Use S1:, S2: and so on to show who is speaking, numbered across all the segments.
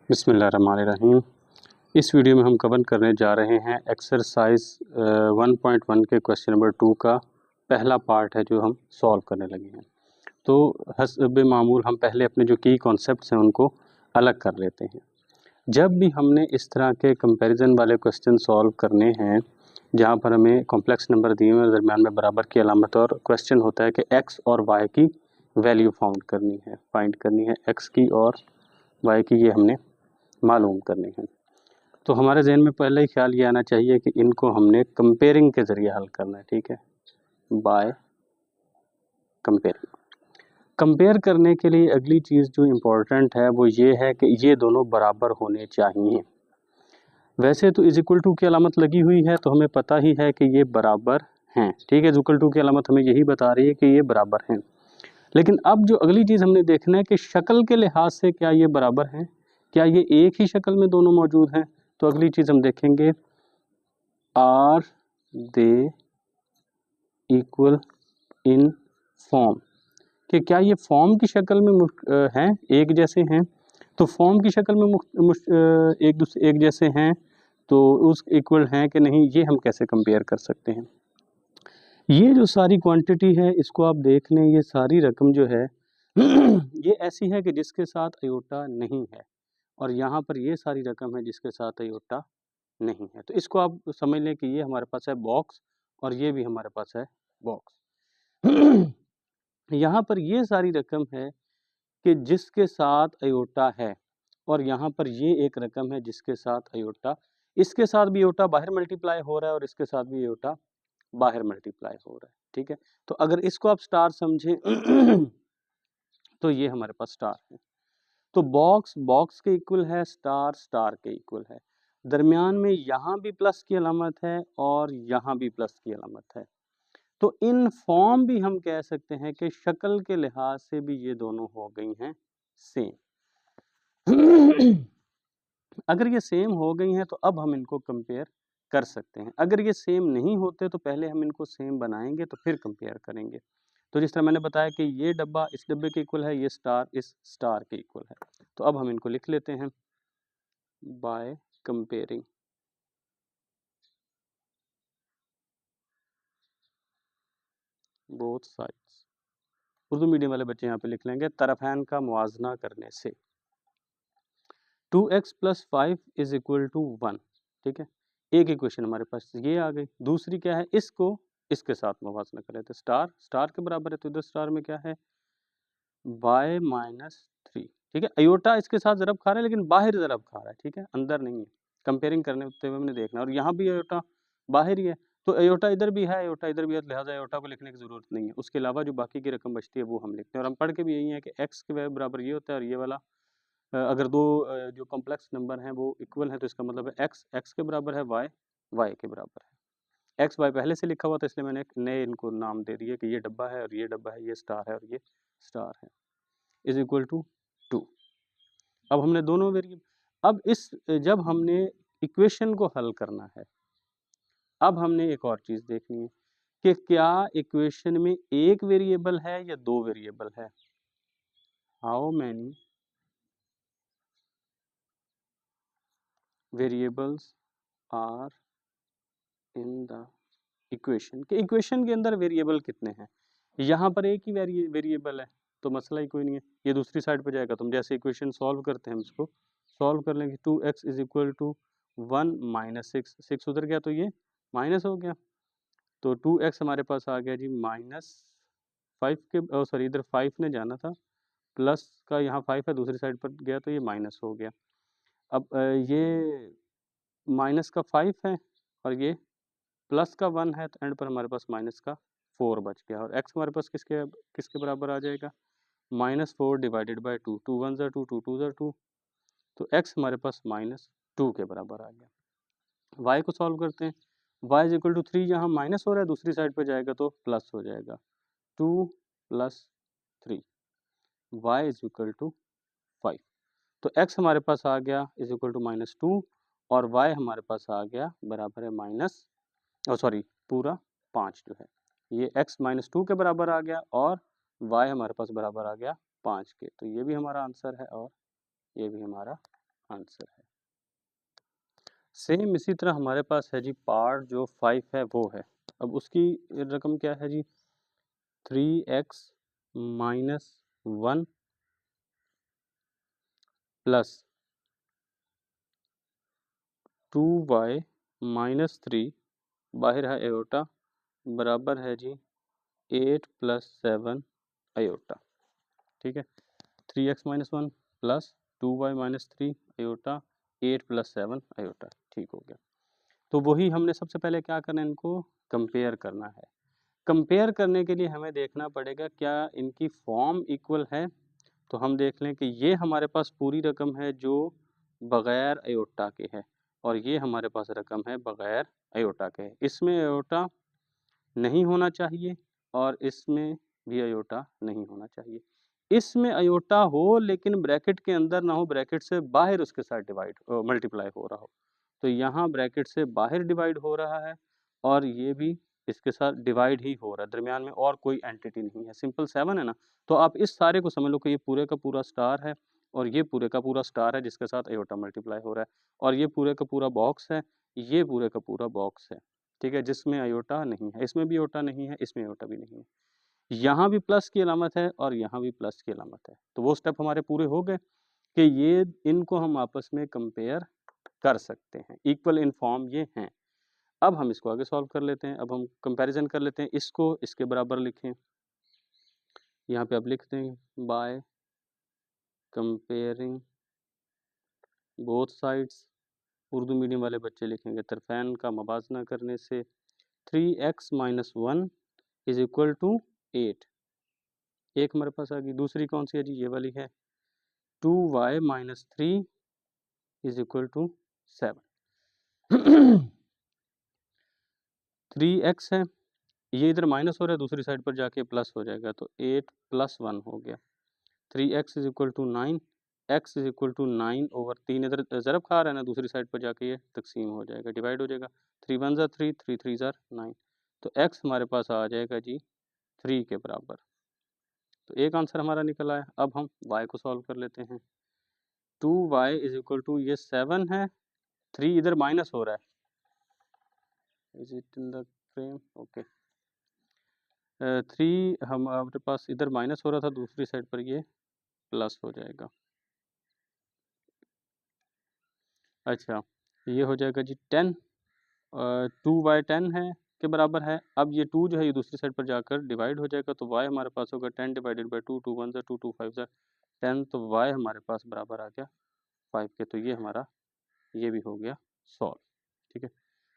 S1: बिस्मिल्लाहिर्रहमानिर्रहीम। इस वीडियो में हम कवर करने जा रहे हैं एक्सरसाइज 1.1 के क्वेश्चन नंबर 2 का पहला पार्ट है जो हम सॉल्व करने लगे हैं। तो हस्ब मामूल हम पहले अपने जो की कॉन्सेप्ट्स हैं उनको अलग कर लेते हैं। जब भी हमने इस तरह के कंपैरिजन वाले क्वेश्चन सॉल्व करने हैं जहाँ पर हमें कॉम्प्लेक्स नंबर दिए हुए दरमियान में बराबर की अलामत और क्वेश्चन होता है कि एक्स और वाई की वैल्यू फाइंड करनी है एक्स की और वाई की, ये हमने मालूम करनी है। तो हमारे जहन में पहले ही ख्याल ये आना चाहिए कि इनको हमने कंपेयरिंग के ज़रिए हल करना है। ठीक है, बाय कंपेयरिंग। कंपेयर करने के लिए अगली चीज़ जो इम्पोर्टेंट है वो ये है कि ये दोनों बराबर होने चाहिए। वैसे तो इज इक्वल टू की अलामत लगी हुई है तो हमें पता ही है कि ये बराबर हैं। ठीक है, इज इक्वल टू की अलामत हमें यही बता रही है कि ये बराबर हैं। लेकिन अब जो अगली चीज़ हमने देखना है कि शक्ल के लिहाज से क्या ये बराबर हैं, क्या ये एक ही शक्ल में दोनों मौजूद हैं। तो अगली चीज़ हम देखेंगे, are they equal in form, कि क्या ये फॉर्म की शक्ल में हैं, एक जैसे हैं। तो फॉर्म की शक्ल में एक जैसे हैं तो उस इक्वल हैं कि नहीं, ये हम कैसे कंपेयर कर सकते हैं। ये जो सारी क्वांटिटी है इसको आप देख लें, ये सारी रकम जो है ये ऐसी है कि जिसके साथ अयोटा नहीं है, और यहाँ पर ये सारी रकम है जिसके साथ अयोटा नहीं है। तो इसको आप समझ लें कि ये हमारे पास है बॉक्स और ये भी हमारे पास है बॉक्स। यहाँ पर ये सारी रकम है कि जिसके साथ अयोटा है, और यहाँ पर ये एक रकम है जिसके साथ अयोटा, इसके साथ भी अयोटा बाहर मल्टीप्लाई हो रहा है और इसके साथ भी अयोटा बाहर मल्टीप्लाई हो रहा है। ठीक है, तो अगर इसको आप स्टार समझें तो ये हमारे पास स्टार है। तो बॉक्स बॉक्स के इक्वल है, स्टार स्टार के इक्वल है। दरमियान में यहाँ भी प्लस की अलामत है और यहाँ भी प्लस की अलामत है। तो इन फॉर्म भी हम कह सकते हैं कि शक्ल के लिहाज से भी ये दोनों हो गई हैं सेम। अगर ये सेम हो गई हैं तो अब हम इनको कंपेयर कर सकते हैं। अगर ये सेम नहीं होते तो पहले हम इनको सेम बनाएंगे तो फिर कंपेयर करेंगे। तो जिस तरह मैंने बताया कि ये डब्बा इस डब्बे के इक्वल है, ये स्टार इस स्टार के इक्वल है। तो अब हम इनको लिख लेते हैं by comparing both sides. Urdu medium वाले बच्चे यहाँ पे लिख लेंगे तरफैन का मुआजना करने से। 2x + 5 is equal to 1। ठीक है, एक इक्वेशन हमारे पास ये आ गई। दूसरी क्या है, इसको इसके साथ मुवाजना कर रहे थे, स्टार स्टार के बराबर है तो इधर स्टार में क्या है y - 3। ठीक है, अयोटा इसके साथ ज़रब खा रहा है लेकिन बाहर ज़रब खा रहा है। ठीक है, अंदर नहीं है। कंपेयरिंग करने होते हुए हमने देखना, और यहाँ भी अयोटा बाहर ही है तो अयोटा इधर भी है, अयोटा इधर भी है, लिहाजा अयोटा को लिखने की ज़रूरत नहीं है। उसके अलावा जो बाकी की रकम बचती है वो हम लिखते हैं, और हम पढ़ के भी यही है कि x के बराबर ये होता है और ये वाला अगर दो जो कॉम्प्लेक्स नंबर हैं वो इक्वल हैं तो इसका मतलब है x x के बराबर है, y y के बराबर है। x y पहले से लिखा हुआ था इसलिए मैंने एक नए इनको नाम दे दिए कि ये डब्बा है और ये डब्बा है, ये स्टार है और ये स्टार है, इज इक्वल टू 2। अब हमने दोनों वेरिएबल, अब इस जब हमने इक्वेशन को हल करना है, अब हमने एक और चीज़ देखनी है कि क्या इक्वेशन में एक वेरिएबल है या दो वेरिएबल है। How many variables are in the equation, के इक्वेशन के अंदर वेरिएबल कितने हैं। यहाँ पर एक ही वेरिएबल है तो मसला ही कोई नहीं है, ये दूसरी साइड पे जाएगा। तुम जैसे इक्वेशन सॉल्व करते हैं हम इसको सॉल्व कर लेंगे। 2x इज इक्वल टू 1 - 6, 6 उधर गया तो ये माइनस हो गया, तो 2x हमारे पास आ गया जी -5 के, सॉरी इधर 5 ने जाना था, प्लस का यहाँ 5 है, दूसरी साइड पर गया तो ये माइनस हो गया। अब ये माइनस का 5 है और ये प्लस का 1 है तो एंड पर हमारे पास माइनस का 4 बच गया, और x हमारे पास किसके किसके बराबर आ जाएगा, -4 डिवाइडेड बाई 2, 2 1 ज़ा 2, 2 2 ज़ा 2, तो x हमारे पास -2 के बराबर आ गया। y को सॉल्व करते हैं, y इज इक्वल टू 3, यहाँ माइनस हो रहा है दूसरी साइड पर जाएगा तो प्लस हो जाएगा, 2 + 3, y इज इक्वल टू 5। तो x हमारे पास आ गया इज इक्वल टू -2 और y हमारे पास आ गया बराबर है पूरा 5 जो है, ये x -2 के बराबर आ गया और y हमारे पास बराबर आ गया 5 के। तो ये भी हमारा आंसर है और ये भी हमारा आंसर है। सेम इसी तरह हमारे पास है जी पार्ट जो 5 है वो है। अब उसकी रकम क्या है जी, 3x minus 1 plus 2y minus 3, बाहर है एयोटा, बराबर है जी 8 प्लस 7 अयोटा। ठीक है, 3x minus 1 plus 2y minus 3 iota 8 plus 7 iota. ठीक हो गया। तो वही हमने सबसे पहले क्या करना है, इनको कंपेयर करना है। कंपेयर करने के लिए हमें देखना पड़ेगा क्या इनकी फॉर्म इक्वल है। तो हम देख लें कि ये हमारे पास पूरी रकम है जो बगैर अयोटा के है, और ये हमारे पास रकम है बगैर अयोटा के है। इसमें अयोटा नहीं होना चाहिए और इसमें भी अयोटा नहीं होना चाहिए। इसमें अयोटा हो लेकिन ब्रैकेट के अंदर ना हो, ब्रैकेट से बाहर उसके साथ डिवाइड मल्टीप्लाई हो रहा हो। तो यहाँ ब्रैकेट से बाहर डिवाइड हो रहा है और ये भी इसके साथ डिवाइड ही हो रहा है, दरमियान में और कोई एंटिटी नहीं है। सिंपल 7 है ना, तो आप इस सारे को समझ लो कि ये पूरे का पूरा स्टार है और ये पूरे का पूरा स्टार है जिसके साथ अयोटा मल्टीप्लाई हो रहा है, और ये पूरे का पूरा बॉक्स है, ये पूरे का पूरा बॉक्स है। ठीक है, जिसमें अयोटा नहीं है, इसमें भी अयोटा नहीं है, इसमें अयोटा भी नहीं है। यहाँ भी प्लस की अलामत है और यहाँ भी प्लस की अलामत है। तो वो स्टेप हमारे पूरे हो गए कि ये इनको हम आपस में कंपेयर कर सकते हैं, इक्वल इन फॉर्म ये हैं। अब हम इसको आगे सॉल्व कर लेते हैं। अब हम कंपैरिजन कर लेते हैं, इसको इसके बराबर लिखें। यहाँ पे अब लिख दें by comparing both sides. Urdu medium वाले बच्चे लिखेंगे तरफैन का मवाजना करने से 3x minus 1 is equal to 8। एक हमारे पास आ गई। दूसरी कौन सी है जी, ये वाली है 2y minus 3 is equal to 7। 3x है, ये इधर माइनस हो रहा है, दूसरी साइड पर जाके प्लस हो जाएगा, तो 8 प्लस 1 हो गया। 3x is equal to 9, x is equal to 9 over 3, इधर ज़रब खा रहा है ना, दूसरी साइड पर जाके ये तकसीम हो जाएगा, डिवाइड हो जाएगा। 3 1 ज़ा 3, 3 3 ज़ा 9, तो x हमारे पास आ जाएगा जी 3 के बराबर। तो एक आंसर हमारा निकला है। अब हम y को सॉल्व कर लेते हैं। 2y इज इक्वल टू, ये 7 है, 3 इधर माइनस हो रहा है, is it in the frame, okay. 3 हमारे पास इधर माइनस हो रहा था, दूसरी साइड पर ये प्लस हो जाएगा। अच्छा, ये हो जाएगा जी 10, 2/10 है के बराबर है। अब ये 2 जो है ये दूसरी साइड पर जाकर डिवाइड हो जाएगा, तो y हमारे पास होगा 10 डिवाइडेड बाई 2, 2 1 ज़ा 2, 2 5 ज़ा 10, तो y हमारे पास बराबर आ गया 5 के। तो ये हमारा ये भी हो गया सॉल्व। ठीक है,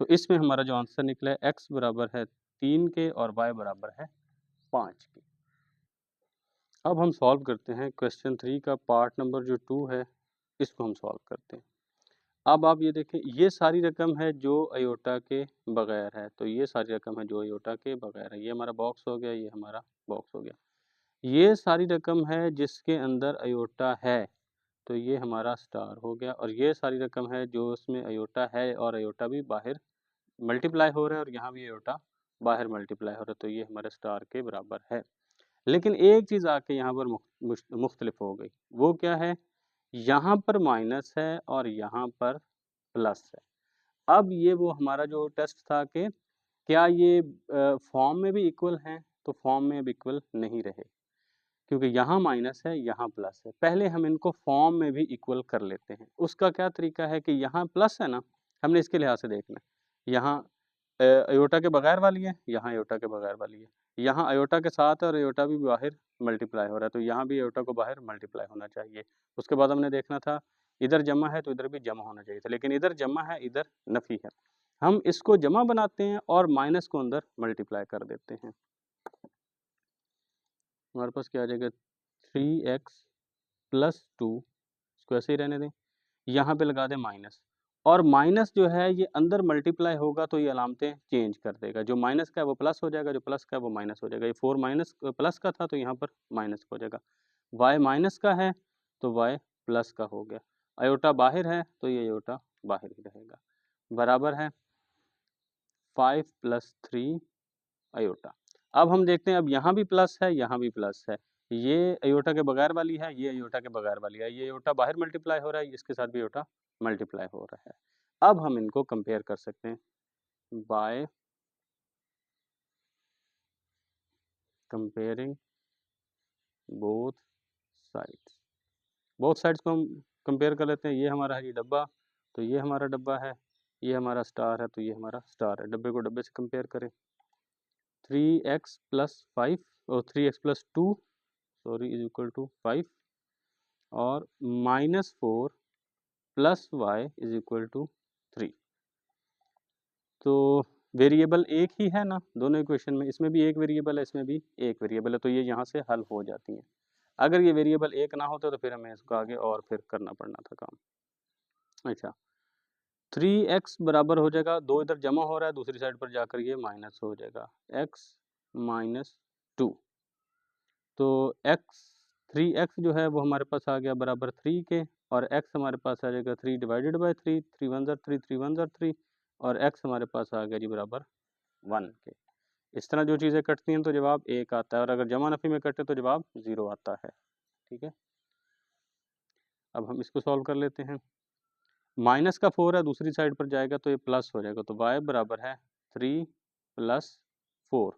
S1: तो इसमें हमारा जो आंसर निकला है x बराबर है 3 के और y बराबर है 5 के। अब हम सॉल्व करते हैं क्वेश्चन 3 का पार्ट नंबर जो 2 है, इसको हम सॉल्व करते हैं। अब आप ये देखें, ये सारी रकम है जो अयोटा के बगैर है, तो ये सारी रकम है जो अयोटा के बगैर है। ये हमारा बॉक्स हो गया, ये हमारा बॉक्स हो गया। ये सारी रकम है जिसके अंदर अयोटा है, तो ये हमारा स्टार हो गया। और ये सारी रकम है जो उसमें अयोटा है और अयोटा भी बाहर मल्टीप्लाई हो रहा है, और यहाँ भी अयोटा बाहर मल्टीप्लाई हो रहा है, तो ये हमारे स्टार के बराबर है। लेकिन एक चीज़ आके यहाँ पर मुख्तलिफ हो गई, वो क्या है, यहाँ पर माइनस है और यहाँ पर प्लस है। अब ये वो हमारा जो टेस्ट था कि क्या ये फॉर्म में भी इक्वल हैं, तो फॉर्म में अब इक्वल नहीं रहे, क्योंकि यहाँ माइनस है, यहाँ प्लस है। पहले हम इनको फॉर्म में भी इक्वल कर लेते हैं। उसका क्या तरीका है कि यहाँ प्लस है ना, हमने इसके लिहाज से देखना है। यहाँ अयोटा के बगैर वाली है, यहाँ अयोटा के बगैर वाली है, यहाँ अयोटा के साथ है और अयोटा भी बाहर मल्टीप्लाई हो रहा है, तो यहाँ भी अयोटा को बाहर मल्टीप्लाई होना चाहिए। उसके बाद हमने देखना था इधर जमा है तो इधर भी जमा होना चाहिए था, लेकिन इधर जमा है, इधर नफ़ी है। हम इसको जमा बनाते हैं और माइनस को अंदर मल्टीप्लाई कर देते हैं। हमारे पास क्या आ जाएगा 3x प्लस 2, इसको ऐसे ही रहने दें, यहाँ पे लगा दें माइनस, और माइनस जो है ये अंदर मल्टीप्लाई होगा तो ये अलामतें चेंज कर देगा। जो माइनस का है वो प्लस हो जाएगा, जो प्लस का है वो माइनस हो जाएगा। ये 4 माइनस प्लस का था तो यहाँ पर माइनस हो जाएगा। y माइनस का है तो y प्लस का हो गया। अयोटा बाहर है तो ये अयोटा बाहर ही रहेगा, बराबर है 5 प्लस 3 अयोटा। अब हम देखते हैं, अब यहाँ भी प्लस है, यहाँ भी प्लस है, ये अयोटा के बगैर वाली है, ये अयोटा के बगैर वाली है। ये अयोटा बाहर मल्टीप्लाई हो रहा है, इसके साथ भी अयोटा मल्टीप्लाई हो रहा है। अब हम इनको कंपेयर कर सकते हैं by comparing both sides. Both sides को हम कंपेयर कर लेते हैं। ये हमारा है जी डब्बा, तो ये हमारा डब्बा है, ये हमारा स्टार है, तो ये हमारा स्टार है। डब्बे को डब्बे से कंपेयर करें, 3x प्लस 5 और 3x plus 2 sorry is equal to 5 और -4 plus Y is equal to 3। तो वेरिएबल एक ही है ना दोनों इक्वेशन में, इसमें भी एक वेरिएबल है, इसमें भी एक वेरिएबल है, तो ये यहाँ से हल हो जाती हैं। अगर ये वेरिएबल एक ना होता तो फिर हमें इसको आगे और फिर करना पड़ना था काम। अच्छा, 3x बराबर हो जाएगा, 2 इधर जमा हो रहा है, दूसरी साइड पर जाकर ये माइनस हो जाएगा, x माइनस 2। तो x 3x जो है वो हमारे पास आ गया बराबर 3 के, और x हमारे पास आ जाएगा 3 डिवाइडेड बाई 3, 3 1 ज़र 3, 3 1 ज़र 3, और x हमारे पास आ गया जी बराबर 1 के। इस तरह जो चीज़ें कटती हैं तो जवाब 1 आता है, और अगर जमा नफ़ी में कटे तो जवाब 0 आता है। ठीक है, अब हम इसको सॉल्व कर लेते हैं। माइनस का 4 है, दूसरी साइड पर जाएगा तो ये प्लस हो जाएगा, तो y बराबर है 3 प्लस 4,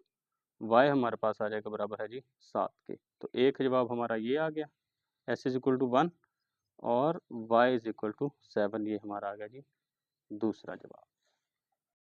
S1: y हमारे पास आ जाएगा बराबर है जी 7 के। तो एक जवाब हमारा ये आ गया, s इज इक्वल टू 1 और y इज इक्वल टू 7, ये हमारा आ गया जी दूसरा जवाब।